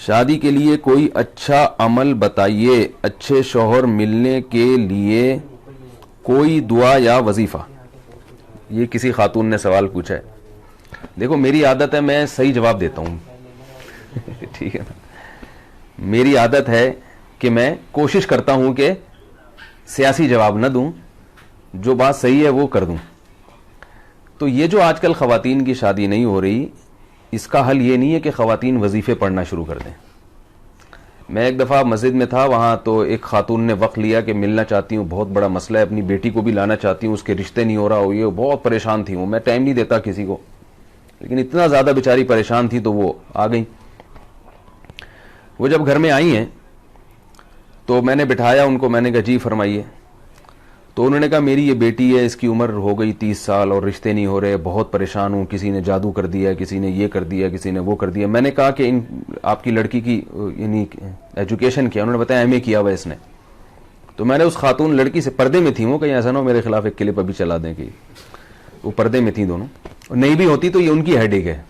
شادی کے لیے کوئی اچھا عمل بتائیے, اچھے شوہر ملنے کے لیے کوئی دعا یا وظیفہ. یہ کسی خاتون نے سوال پوچھا ہے. دیکھو میری عادت ہے میں صحیح جواب دیتا ہوں ٹھیک ہے نا, میری عادت ہے کہ میں کوشش کرتا ہوں کہ سیاسی جواب نہ دوں, جو بات صحیح ہے وہ کر دوں. تو یہ جو آج کل خواتین کی شادی نہیں ہو رہی, اس کا حل یہ نہیں ہے کہ خواتین وظیفے پڑھنا شروع کر دیں. میں ایک دفعہ مسجد میں تھا, وہاں تو ایک خاتون نے وقت لیا کہ ملنا چاہتی ہوں, بہت بڑا مسئلہ ہے, اپنی بیٹی کو بھی لانا چاہتی ہوں, اس کے رشتے نہیں ہو رہا ہو, یہ بہت پریشان تھی. میں ٹائم نہیں دیتا کسی کو, لیکن اتنا زیادہ بیچاری پریشان تھی تو وہ آ گئی. وہ جب گھر میں آئی ہیں تو میں نے بٹھایا ان کو, میں نے کہا جی فرمائیے. تو انہوں نے کہا میری یہ بیٹی ہے, اس کی عمر ہو گئی 30 سال اور رشتے نہیں ہو رہے, بہت پریشان ہوں, کسی نے جادو کر دیا, کسی نے یہ کر دیا, کسی نے وہ کر دیا. میں نے کہا کہ آپ کی لڑکی کی یعنی ایجوکیشن کیا؟ انہوں نے بتایا ایم اے کیا ہوا اس نے. تو میں نے اس خاتون لڑکی سے, پردے میں تھی وہ, کہیں ایسا نہ ہو میرے خلاف ایک کلپ ابھی چلا دیں, کہ وہ پردے میں تھیں دونوں, نہیں بھی ہوتی تو یہ ان کی ہیڈ ایک ہے.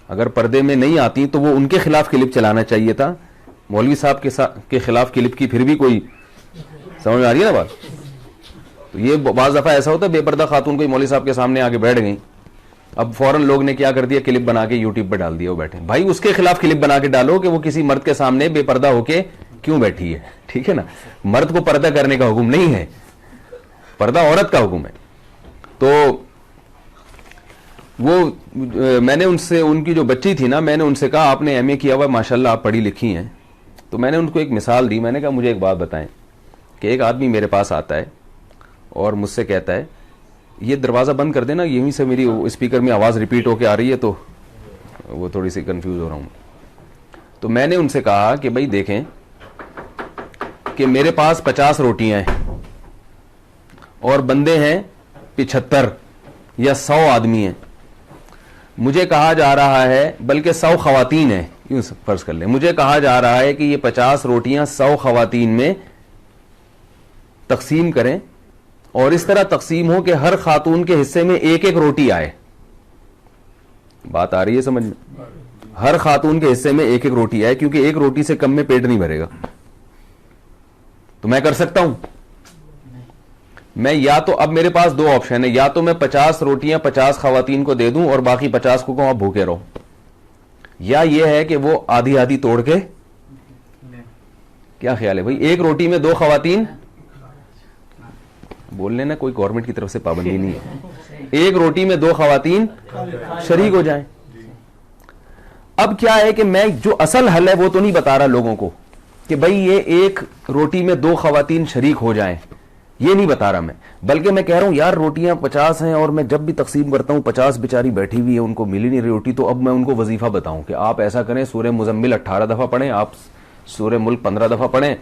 اگر پردے میں نہیں آتی تو وہ ان کے خلاف کلپ چلانا چاہیے تھا, مولوی صاحب کے خلاف کلپ کی پھر بھی کوئی سمجھ میں آ رہی ہے نا بات. تو یہ بعض دفعہ ایسا ہوتا ہے بے پردہ خاتون کوئی مولوی صاحب کے سامنے آ کے بیٹھ گئی, اب فوراً لوگ نے کیا کر دیا, کلپ بنا کے یوٹیوب پہ ڈال دیا, وہ بیٹھے. بھائی اس کے خلاف کلپ بنا کے ڈالو کہ وہ کسی مرد کے سامنے بے پردہ ہو کے کیوں بیٹھی ہے, ٹھیک ہے نا. مرد کو پردہ کرنے کا حکم نہیں ہے, پردہ عورت کا حکم ہے. تو وہ میں نے ان سے, ان کی جو بچی تھی نا, میں نے ان سے کہا آپ نے ایم اے کیا ہوا, ماشاءاللہ آپ پڑھی لکھی ہیں. تو میں نے ان کو ایک مثال دی, میں نے کہا مجھے ایک بات بتائیں کہ ایک آدمی میرے پاس آتا ہے اور مجھ سے کہتا ہے یہ دروازہ بند کر دینا, یہیں سے میری اسپیکر میں آواز ریپیٹ ہو کے آ رہی ہے, تو وہ تھوڑی سی کنفیوز ہو رہا ہوں. تو میں نے ان سے کہا کہ بھائی دیکھیں کہ میرے پاس 50 روٹیاں ہیں اور بندے ہیں 75 یا 100 آدمی ہیں. مجھے کہا جا رہا ہے, بلکہ 100 خواتین ہیں, یوں فرض کر لیں, مجھے کہا جا رہا ہے کہ یہ 50 روٹیاں 100 خواتین میں تقسیم کریں, اور اس طرح تقسیم ہو کہ ہر خاتون کے حصے میں ایک ایک روٹی آئے. بات آ رہی ہے سمجھ میں؟ ہر خاتون کے حصے میں ایک ایک روٹی آئے, کیونکہ ایک روٹی سے کم میں پیٹ نہیں بھرے گا. تو میں کر سکتا ہوں, میں یا تو, اب میرے پاس 2 آپشن ہیں, یا تو میں 50 روٹیاں 50 خواتین کو دے دوں اور باقی 50 کو کہوں آپ بھوکے رہو, یا یہ ہے کہ وہ آدھی آدھی توڑ کے, کیا خیال ہے بھائی, ایک روٹی میں 2 خواتین, بول لینا کوئی گورنمنٹ کی طرف سے پابندی نہیں ہے, ایک روٹی میں 2 خواتین شریک ہو جائیں. اب کیا ہے کہ میں جو اصل حل ہے وہ تو نہیں بتا رہا لوگوں کو کہ بھائی یہ ایک روٹی میں 2 خواتین شریک ہو جائیں, یہ نہیں بتا رہا میں, بلکہ میں کہہ رہا ہوں یار روٹیاں 50 ہیں اور میں جب بھی تقسیم کرتا ہوں 50 بیچاری بیٹھی ہوئی ہے, ان کو ملی نہیں رہی روٹی, تو اب میں ان کو وظیفہ بتاؤں کہ آپ ایسا کریں, سورہ مزمل 18 دفعہ پڑھیں, آپ سورہ ملک 15 دفعہ پڑھیں,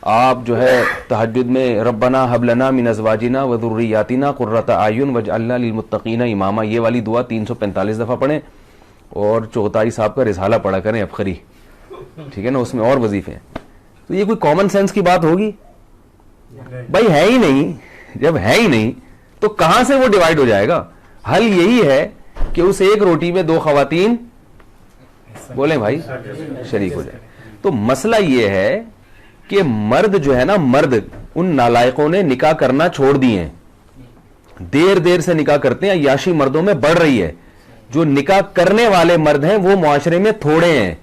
آپ جو ہے تہجد میں ربنا حب لنا من ازواجنا وذریاتنا قرۃ اعین واجعلنا للمتقین اماما, یہ والی دعا 345 دفعہ پڑھیں, اور چغتائی صاحب کا رسالہ پڑھا کریں افخری, ٹھیک ہے نا, اس میں اور وظیفے ہیں. تو یہ کوئی کامن سینس کی بات ہوگی؟ بھائی ہے ہی نہیں. جب ہے ہی نہیں تو کہاں سے وہ ڈیوائیڈ ہو جائے گا؟ حل یہی ہے کہ اس ایک روٹی میں 2 خواتین بولیں بھائی شریک ہو جائے. تو مسئلہ یہ ہے کہ مرد جو ہے نا, مرد ان نالائقوں نے نکاح کرنا چھوڑ دیے ہیں, دیر سے نکاح کرتے ہیں, عیاشی مردوں میں بڑھ رہی ہے. جو نکاح کرنے والے مرد ہیں وہ معاشرے میں تھوڑے ہیں.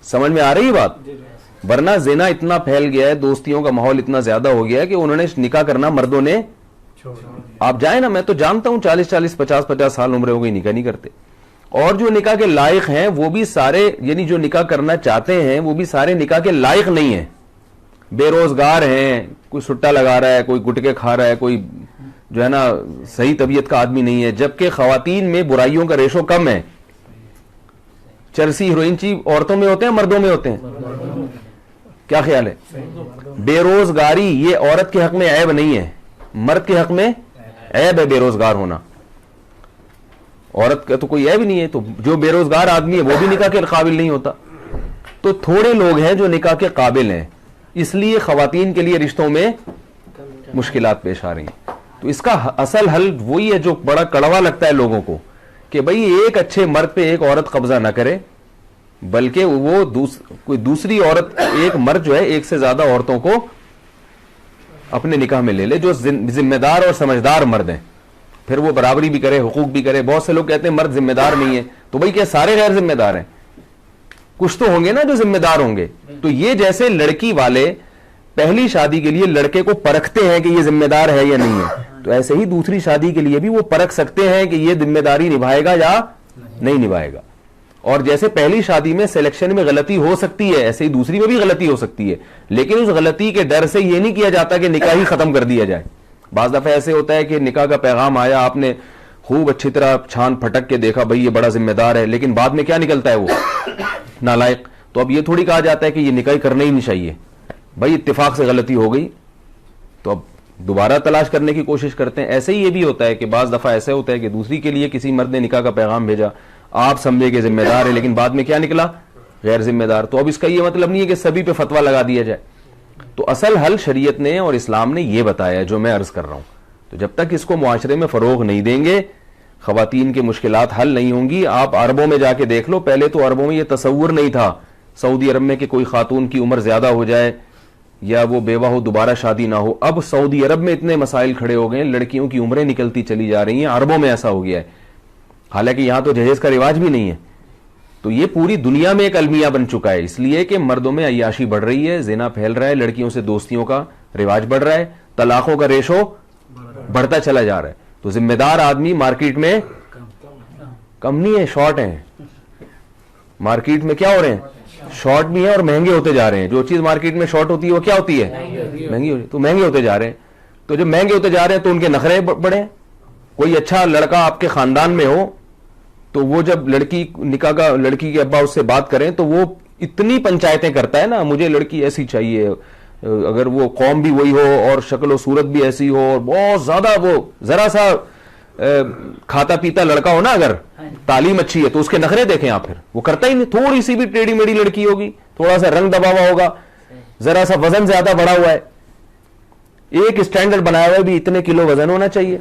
سمجھ میں آ رہی بات؟ ورنہ زنا اتنا پھیل گیا ہے, دوستیوں کا ماحول اتنا زیادہ ہو گیا ہے کہ انہوں نے نکاح کرنا مردوں نے, آپ جائیں نا, میں تو جانتا ہوں 40 50 سال عمر ہو گئی نکاح نہیں کرتے. اور جو نکاح کے لائق ہیں وہ بھی سارے, یعنی جو نکاح کرنا چاہتے ہیں وہ بھی سارے نکاح کے لائق نہیں ہیں, بے روزگار ہیں, کوئی سٹا لگا رہا ہے, کوئی گٹکے کھا رہا ہے, کوئی جو ہے نا صحیح طبیعت کا آدمی نہیں ہے. جبکہ خواتین میں برائیوں کا ریشو کم ہے. چرسی ہیروئن چی عورتوں میں ہوتے ہیں مردوں میں ہوتے ہیں؟ کیا خیال ہے؟ بے روزگاری یہ عورت کے حق میں عیب نہیں ہے, مرد کے حق میں عیب ہے بے روزگار ہونا. عورت کا تو کوئی عیب نہیں ہے, تو جو بے روزگار آدمی ہے وہ بھی نکاح کے قابل نہیں ہوتا. تو تھوڑے لوگ ہیں جو نکاح کے قابل ہیں, اس لیے خواتین کے لیے رشتوں میں مشکلات پیش آ رہی ہیں. تو اس کا اصل حل وہی ہے جو بڑا کڑوا لگتا ہے لوگوں کو, کہ بھئی ایک اچھے مرد پہ ایک عورت قبضہ نہ کرے, بلکہ وہ کوئی دوسری عورت, ایک مرد جو ہے ایک سے زیادہ عورتوں کو اپنے نکاح میں لے لے جو ذمہ دار اور سمجھدار مرد ہیں, پھر وہ برابری بھی کرے, حقوق بھی کرے. بہت سے لوگ کہتے ہیں مرد ذمہ دار نہیں ہے, تو بھائی کیا سارے غیر ذمہ دار ہیں؟ کچھ تو ہوں گے نا جو ذمہ دار ہوں گے. تو یہ جیسے لڑکی والے پہلی شادی کے لیے لڑکے کو پرکھتے ہیں کہ یہ ذمہ دار ہے یا نہیں ہے, تو ایسے ہی دوسری شادی کے لیے بھی وہ پرکھ سکتے ہیں کہ یہ ذمہ داری نبھائے گا یا نہیں نبھائے گا. اور جیسے پہلی شادی میں سلیکشن میں غلطی ہو سکتی ہے, ایسے ہی دوسری میں بھی غلطی ہو سکتی ہے, لیکن اس غلطی کے ڈر سے یہ نہیں کیا جاتا کہ نکاح ہی ختم کر دیا جائے. بعض دفعہ ایسے ہوتا ہے کہ نکاح کا پیغام آیا, آپ نے خوب اچھی طرح چھان پھٹک کے دیکھا بھائی یہ بڑا ذمہ دار ہے, لیکن بعد میں کیا نکلتا ہے وہ نالائق. تو اب یہ تھوڑی کہا جاتا ہے کہ یہ نکاح کرنا ہی نہیں چاہیے, بھائی اتفاق سے غلطی ہو گئی تو اب دوبارہ تلاش کرنے کی کوشش کرتے ہیں. ایسے ہی یہ بھی ہوتا ہے کہ بعض دفعہ ایسے ہوتا ہے کہ دوسری کے لیے کسی مرد نے نکاح کا پیغام بھیجا, آپ سمجھے کہ ذمہ دار ہے, لیکن بعد میں کیا نکلا غیر ذمہ دار. تو اب اس کا یہ مطلب نہیں ہے کہ سبھی پہ فتویٰ لگا دیا جائے. تو اصل حل شریعت نے اور اسلام نے یہ بتایا جو میں عرض کر رہا ہوں. تو جب تک اس کو معاشرے میں فروغ نہیں دیں گے, خواتین کی مشکلات حل نہیں ہوں گی. آپ عربوں میں جا کے دیکھ لو, پہلے تو عربوں میں یہ تصور نہیں تھا سعودی عرب میں کہ کوئی خاتون کی عمر زیادہ ہو جائے یا وہ بیوہ ہو دوبارہ شادی نہ ہو. اب سعودی عرب میں اتنے مسائل کھڑے ہو گئے ہیں, لڑکیوں کی عمریں نکلتی چلی جا رہی ہیں. عربوں میں ایسا ہو گیا ہے, حالانکہ یہاں تو جہیز کا رواج بھی نہیں ہے. تو یہ پوری دنیا میں ایک المیہ بن چکا ہے, اس لیے کہ مردوں میں عیاشی بڑھ رہی ہے, زنا پھیل رہا ہے, لڑکیوں سے دوستیوں کا رواج بڑھ رہا ہے, طلاقوں کا ریشو بڑھتا چلا جا رہا ہے. تو ذمہ دار آدمی مارکیٹ میں کم نہیں ہے, شارٹ ہیں. مارکیٹ میں کیا ہو رہے ہیں, شارٹ بھی ہیں اور مہنگے ہوتے جا رہے ہیں. جو چیز مارکیٹ میں شارٹ ہوتی ہے وہ کیا ہوتی ہے, مہنگی ہوتی ہے. تو مہنگے ہوتے جا رہے ہیں. تو جب مہنگے ہوتے جا رہے ہیں تو ان کے نخرے بڑھے. کوئی اچھا لڑکا آپ کے خاندان میں ہو تو وہ جب لڑکی نکاح کا لڑکی کے ابا اس سے بات کریں تو وہ اتنی پنچایتیں کرتا ہے نا, مجھے لڑکی ایسی چاہیے, اگر وہ قوم بھی وہی ہو اور شکل و صورت بھی ایسی ہو اور بہت زیادہ وہ ذرا سا کھاتا پیتا لڑکا ہو نا, اگر تعلیم اچھی ہے تو اس کے نخرے دیکھیں آپ. پھر وہ کرتا ہی نہیں. تھوڑی سی بھی ٹیڑھی میڑھی لڑکی ہوگی, تھوڑا سا رنگ دبا ہوا ہوگا, ذرا سا وزن زیادہ بڑھا ہوا ہے, ایک اسٹینڈرڈ بنایا ہوا ہے بھی اتنے کلو وزن ہونا چاہیے.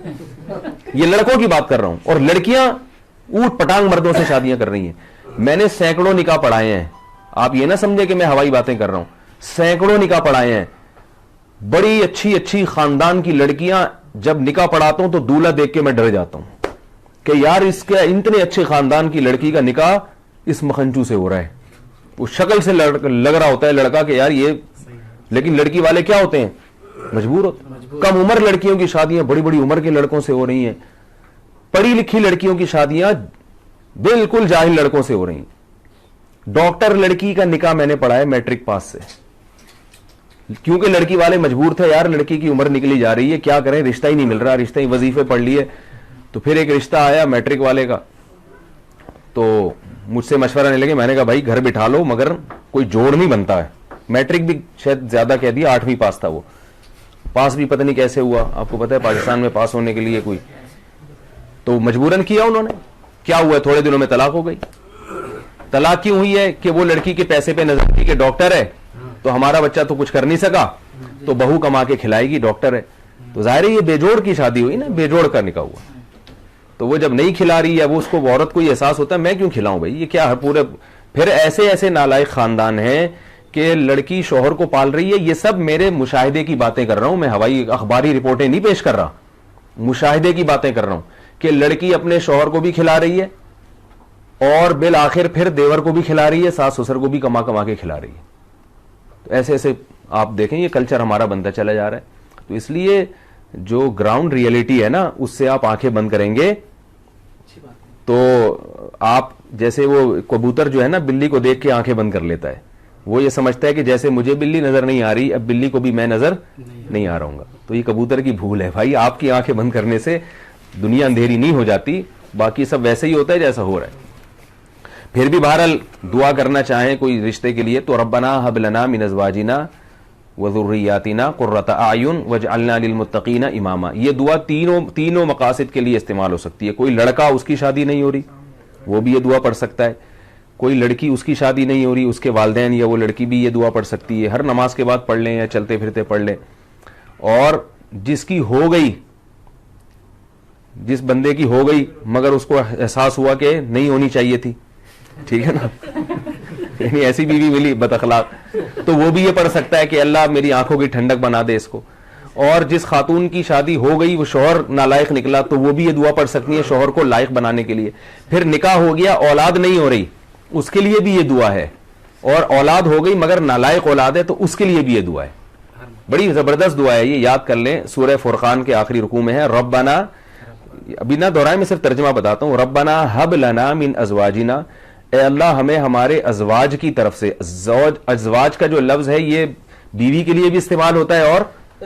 یہ لڑکوں کی بات کر رہا ہوں. اور لڑکیاں اوٹ پٹانگ مردوں سے شادیاں کر رہی ہیں. میں نے سینکڑوں نکاح پڑھائے ہیں, آپ یہ نہ سمجھے کہ میں ہوائی باتیں کر رہا ہوں. سینکڑوں نکاح پڑھائے ہیں. بڑی اچھی اچھی خاندان کی لڑکیاں, جب نکاح پڑھاتا ہوں تو دولہا دیکھ کے میں ڈر جاتا ہوں کہ یار اس کے اتنے اچھے خاندان کی لڑکی کا نکاح اس مکھنچو سے ہو رہا ہے. وہ شکل سے لگ رہا ہوتا ہے لڑکا کہ یار یہ, لیکن لڑکی والے کیا ہوتے ہیں, مجبور ہوتے. کم عمر لڑکیوں کی شادیاں بڑی بڑی عمر کے لڑکوں سے ہو رہی ہیں. پڑھی لکھی لڑکیوں کی شادیاں بالکل جاہل لڑکوں سے ہو رہی ہیں. ڈاکٹر لڑکی کا نکاح میں نے پڑھا ہے میٹرک پاس سے, کیونکہ لڑکی والے مجبور تھے, یار لڑکی کی عمر نکلی جا رہی ہے, کیا کریں, رشتہ ہی نہیں مل رہا, رشتہ ہی وظیفے پڑھ لیے. تو پھر ایک رشتہ آیا میٹرک والے کا, تو مجھ سے مشورہ نہیں لگے. میں نے کہا بھائی گھر بٹھا لو, مگر کوئی جوڑ نہیں بنتا ہے. میٹرک بھی شاید زیادہ کہہ دیا, 8ویں پاس تھا وہ. پاس بھی پتہ نہیں کیسے ہوا, آپ کو پتہ ہے پاکستان میں پاس ہونے کے لیے کوئی, تو مجبوراً کیا انہوں نے. کیا ہوا, تھوڑے دنوں میں طلاق ہو گئی. طلاق کیوں ہوئی ہے کہ وہ لڑکی کے پیسے پہ نظر تھی کہ ڈاکٹر ہے تو ہمارا بچہ تو کچھ کر نہیں سکا, تو بہو کما کے کھلائے گی, ڈاکٹر ہے. تو ظاہر ہے یہ بے جوڑ کی شادی ہوئی نا, بے جوڑ کا نکاح ہوا. تو وہ جب نہیں کھلا رہی ہے, وہ اس کو عورت کو یہ احساس ہوتا ہے میں کیوں کھلاؤں بھائی, یہ کیا پورے. پھر ایسے ایسے نالائق خاندان ہیں کہ لڑکی شوہر کو پال رہی ہے. یہ سب میرے مشاہدے کی باتیں کر رہا ہوں میں, ہوائی اخباری رپورٹیں نہیں پیش کر رہا, مشاہدے کی باتیں کر رہا ہوں کہ لڑکی اپنے شوہر کو بھی کھلا رہی ہے اور بالآخر پھر دیور کو بھی کھلا رہی ہے, ساس سسر کو بھی کما کما کے کھلا رہی ہے. تو ایسے ایسے آپ دیکھیں یہ کلچر ہمارا بنتا چلا جا رہا ہے. تو اس لیے جو گراؤنڈ ریئلٹی ہے نا, اس سے آپ آنکھیں بند کریں گے تو آپ, جیسے وہ کبوتر جو ہے نا بلی کو دیکھ کے آنکھیں بند کر لیتا ہے, وہ یہ سمجھتا ہے کہ جیسے مجھے بلی نظر نہیں آ رہی, اب بلی کو بھی میں نظر نہیں آ رہا ہوں گا. تو یہ کبوتر کی بھول ہے بھائی, آپ کی آنکھیں بند کرنے سے دنیا اندھیری نہیں ہو جاتی, باقی سب ویسے ہی ہوتا ہے جیسا ہو رہا ہے. پھر بھی بہرحال دعا کرنا چاہیں کوئی رشتے کے لیے تو ربنا هب لنا من ازواجنا وذریاتنا قرۃ اعین واجعلنا للمتقین اماما. یہ دعا تینوں مقاصد کے لیے استعمال ہو سکتی ہے. کوئی لڑکا اس کی شادی نہیں ہو رہی, وہ بھی یہ دعا پڑھ سکتا ہے. کوئی لڑکی اس کی شادی نہیں ہو رہی, اس کے والدین یا وہ لڑکی بھی یہ دعا پڑھ سکتی ہے. ہر نماز کے بعد پڑھ لیں یا چلتے پھرتے پڑھ لیں. اور جس کی ہو گئی, جس بندے کی ہو گئی مگر اس کو احساس ہوا کہ نہیں ہونی چاہیے تھی, ٹھیک ہے نا, یعنی ایسی بیوی ملی بد اخلاق تو وہ بھی یہ پڑھ سکتا ہے کہ اللہ میری آنکھوں کی ٹھنڈک بنا دے اس کو. اور جس خاتون کی شادی ہو گئی وہ شوہر نالائق نکلا تو وہ بھی یہ دعا پڑھ سکتی ہے شوہر کو لائق بنانے کے لیے. پھر نکاح ہو گیا اولاد نہیں ہو رہی اس کے لیے بھی یہ دعا ہے, اور اولاد ہو گئی مگر نالائق اولاد ہے تو اس کے لیے بھی یہ دعا ہے. بڑی زبردست دعا ہے, یہ یاد کر لیں. سورہ فرقان کے آخری رکوع میں ہے ربنا, ابھی نہ دہرائے میں صرف ترجمہ بتاتا ہوں, ربنا حب لنا من ازواجنا, اے اللہ ہمیں ہمارے ازواج کی طرف سے. ازواج کا جو لفظ ہے یہ بیوی کے لیے بھی استعمال ہوتا ہے اور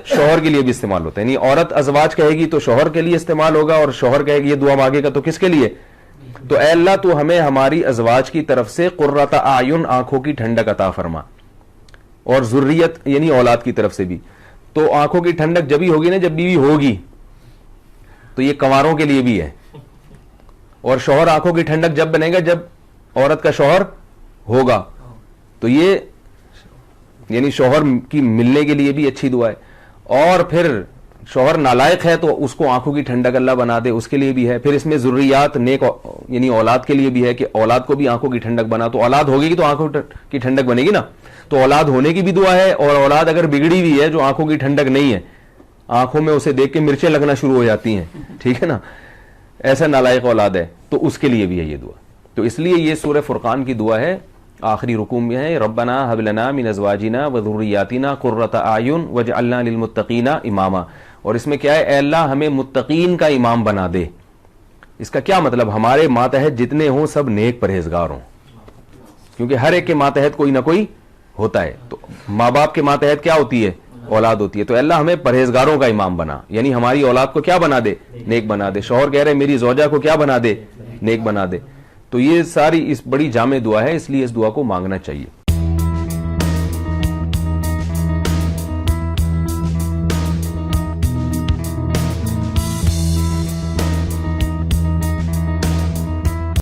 شوہر کے لیے بھی استعمال ہوتا ہے. یعنی عورت ازواج کہے گی تو شوہر کے لیے استعمال ہوگا, اور شوہر کہے گی یہ دعا مانگے گا تو کس کے لیے؟ تو اے اللہ تو ہمیں ہماری ازواج کی طرف سے قرۃ اعین, آنکھوں کی ٹھنڈک عطا فرما, اور ذریت یعنی اولاد کی طرف سے بھی. تو آنکھوں کی ٹھنڈک جبھی ہوگی نا جب بیوی ہوگی, تو یہ کنواروں کے لیے بھی ہے. اور شوہر آنکھوں کی ٹھنڈک جب بنے گا جب عورت کا شوہر ہوگا, تو یہ یعنی شوہر کی ملنے کے لیے بھی اچھی دعا ہے. اور پھر شوہر نالائق ہے تو اس کو آنکھوں کی ٹھنڈک اللہ بنا دے, اس کے لیے بھی ہے. پھر اس میں ذریات نیک یعنی اولاد کے لیے بھی ہے کہ اولاد کو بھی آنکھوں کی ٹھنڈک بنا. تو اولاد ہوگی تو آنکھوں کی ٹھنڈک بنے گی نا, تو اولاد ہونے کی بھی دعا ہے. اور اولاد اگر بگڑی ہوئی ہے جو آنکھوں کی ٹھنڈک نہیں ہے, آنکھوں میں اسے دیکھ کے مرچیں لگنا شروع ہو جاتی ہیں, ٹھیک ہے نا, ایسا نالائق اولاد ہے, تو اس کے لیے بھی ہے یہ دعا. تو اس لیے یہ سورہ فرقان کی دعا ہے, آخری رکوع میں ہے ربنا حب لنا من ازواجنا وذریاتنا قرۃ اعین واجعلنا للمتقین اماما. اور اس میں کیا ہے, اے اللہ ہمیں متقین کا امام بنا دے. اس کا کیا مطلب, ہمارے ماتحت جتنے ہوں سب نیک پرہیزگار ہوں, کیونکہ ہر ایک کے ماتحت کوئی نہ کوئی ہوتا ہے. تو ماں باپ کے ماتحت کیا ہوتی ہے, اولاد ہوتی ہے. تو اللہ ہمیں پرہیزگاروں کا امام بنا, یعنی ہماری اولاد کو کیا بنا دے, نیک بنا دے. شوہر کہہ رہے میری زوجہ کو کیا بنا دے, نیک بنا دے. تو یہ ساری اس بڑی جامع دعا ہے, اس لیے اس دعا کو مانگنا چاہیے.